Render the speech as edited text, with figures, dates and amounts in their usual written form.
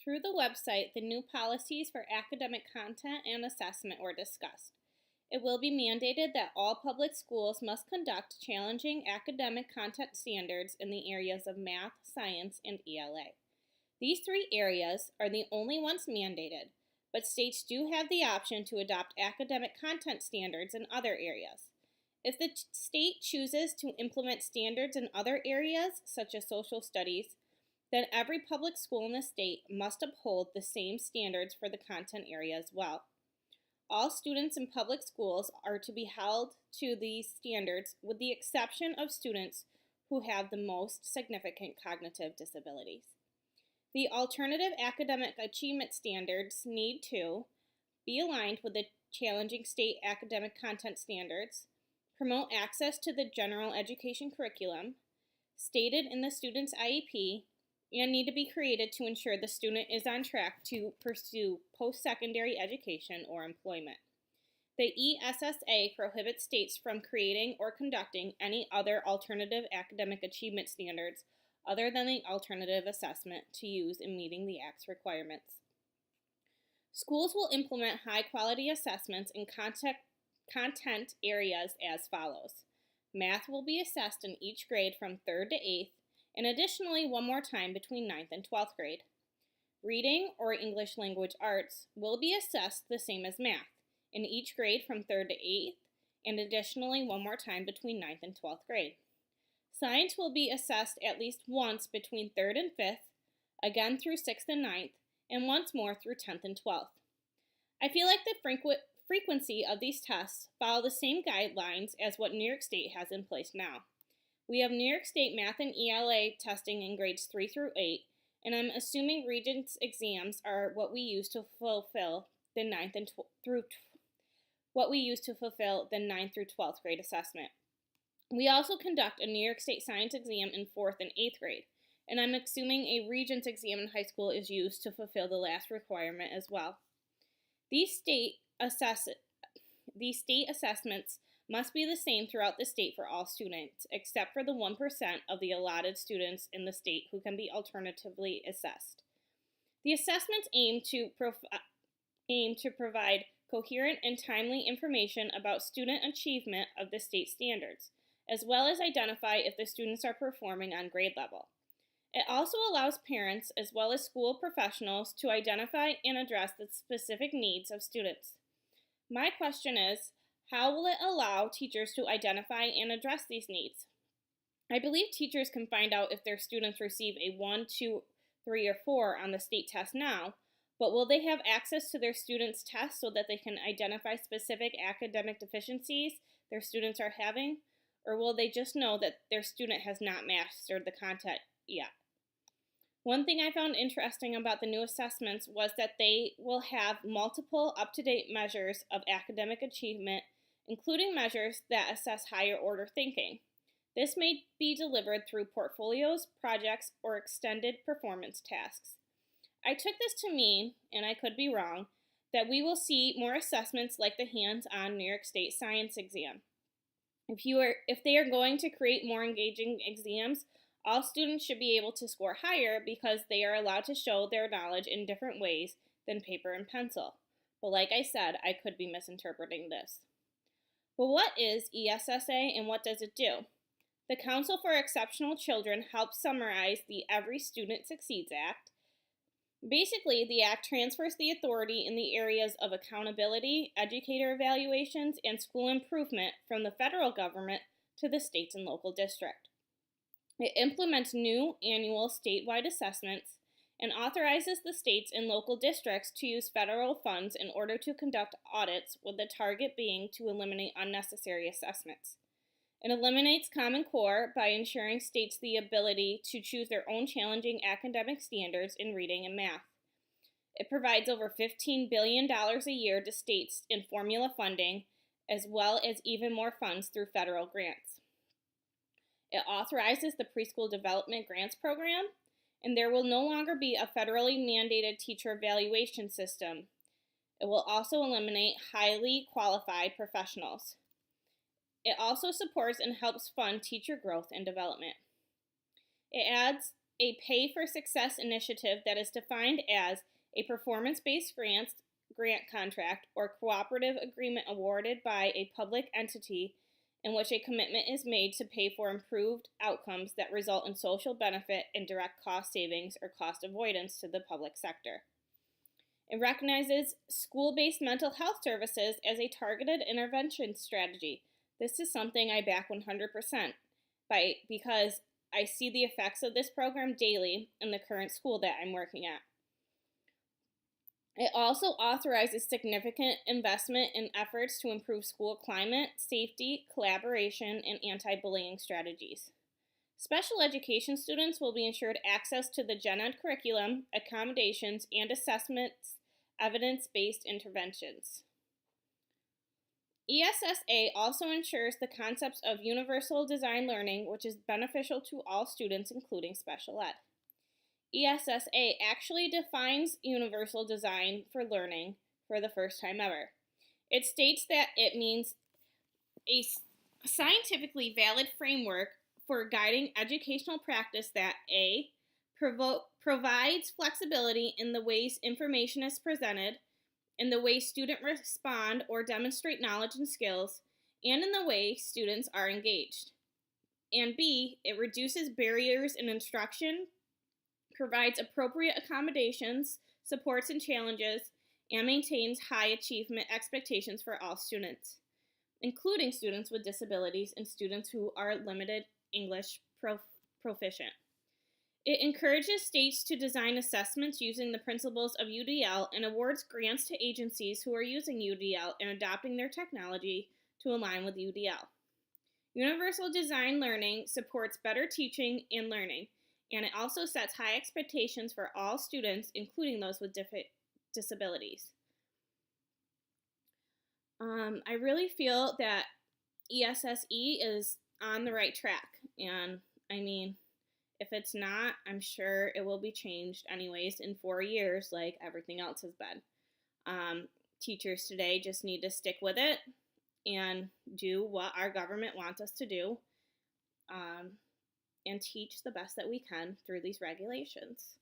Through the website, the new policies for academic content and assessment were discussed. It will be mandated that all public schools must conduct challenging academic content standards in the areas of math, science, and ELA. These three areas are the only ones mandated, but states do have the option to adopt academic content standards in other areas. If the state chooses to implement standards in other areas, such as social studies, then every public school in the state must uphold the same standards for the content area as well. All students in public schools are to be held to these standards with the exception of students who have the most significant cognitive disabilities. The alternative academic achievement standards need to be aligned with the challenging state academic content standards, promote access to the general education curriculum, stated in the student's IEP, and need to be created to ensure the student is on track to pursue post-secondary education or employment. The ESSA prohibits states from creating or conducting any other alternative academic achievement standards other than the alternative assessment to use in meeting the Act's requirements. Schools will implement high-quality assessments in content areas as follows. Math will be assessed in each grade from 3rd to 8th, and additionally one more time between 9th and 12th grade. Reading or English language arts will be assessed the same as math, in each grade from 3rd to 8th, and additionally one more time between 9th and 12th grade. Science will be assessed at least once between 3rd and 5th, again through 6th and 9th, and once more through 10th and 12th. I feel like the frequency of these tests follow the same guidelines as what New York State has in place now. We have New York State math and ELA testing in grades 3 through 8, and I'm assuming Regents exams are what we use to fulfill the 9th through 12th grade assessment. We also conduct a New York State science exam in 4th and 8th grade, and I'm assuming a Regents exam in high school is used to fulfill the last requirement as well. These state assessments must be the same throughout the state for all students, except for the 1% of the allotted students in the state who can be alternatively assessed. The assessments aim to provide coherent and timely information about student achievement of the state standards, as well as identify if the students are performing on grade level. It also allows parents, as well as school professionals, to identify and address the specific needs of students. My question is, how will it allow teachers to identify and address these needs? I believe teachers can find out if their students receive a 1, 2, 3, or 4 on the state test now, but will they have access to their students' tests so that they can identify specific academic deficiencies their students are having, or will they just know that their student has not mastered the content yet? One thing I found interesting about the new assessments was that they will have multiple up-to-date measures of academic achievement, including measures that assess higher order thinking. This may be delivered through portfolios, projects, or extended performance tasks. I took this to mean, and I could be wrong, that we will see more assessments like the hands-on New York State science exam. If they are going to create more engaging exams, all students should be able to score higher because they are allowed to show their knowledge in different ways than paper and pencil. But like I said, I could be misinterpreting this. But what is ESSA and what does it do? The Council for Exceptional Children helps summarize the Every Student Succeeds Act. Basically, the Act transfers the authority in the areas of accountability, educator evaluations, and school improvement from the federal government to the states and local district. It implements new annual statewide assessments and authorizes the states and local districts to use federal funds in order to conduct audits, with the target being to eliminate unnecessary assessments. It eliminates Common Core by ensuring states the ability to choose their own challenging academic standards in reading and math. It provides over $15 billion a year to states in formula funding, as well as even more funds through federal grants. It authorizes the Preschool Development Grants Program, and there will no longer be a federally mandated teacher evaluation system. It will also eliminate highly qualified professionals. It also supports and helps fund teacher growth and development. It adds a Pay for Success initiative that is defined as a performance-based grant contract or cooperative agreement awarded by a public entity in which a commitment is made to pay for improved outcomes that result in social benefit and direct cost savings or cost avoidance to the public sector. It recognizes school-based mental health services as a targeted intervention strategy. This is something I back 100% because I see the effects of this program daily in the current school that I'm working at. It also authorizes significant investment in efforts to improve school climate, safety, collaboration, and anti-bullying strategies. Special education students will be ensured access to the Gen Ed curriculum, accommodations, and assessments, evidence-based interventions. ESSA also ensures the concepts of universal design learning, which is beneficial to all students, including special ed. ESSA actually defines universal design for learning for the first time ever. It states that it means a scientifically valid framework for guiding educational practice that A, provides flexibility in the ways information is presented, in the way students respond or demonstrate knowledge and skills, and in the way students are engaged. And B, it reduces barriers in instruction, provides appropriate accommodations, supports and challenges, and maintains high achievement expectations for all students, including students with disabilities and students who are limited English proficient. It encourages states to design assessments using the principles of UDL and awards grants to agencies who are using UDL and adopting their technology to align with UDL. Universal design learning supports better teaching and learning, and it also sets high expectations for all students, including those with disabilities. I really feel that ESSE is on the right track, and I mean, if it's not, I'm sure it will be changed anyways in 4 years like everything else has been. Teachers today just need to stick with it and do what our government wants us to do and teach the best that we can through these regulations.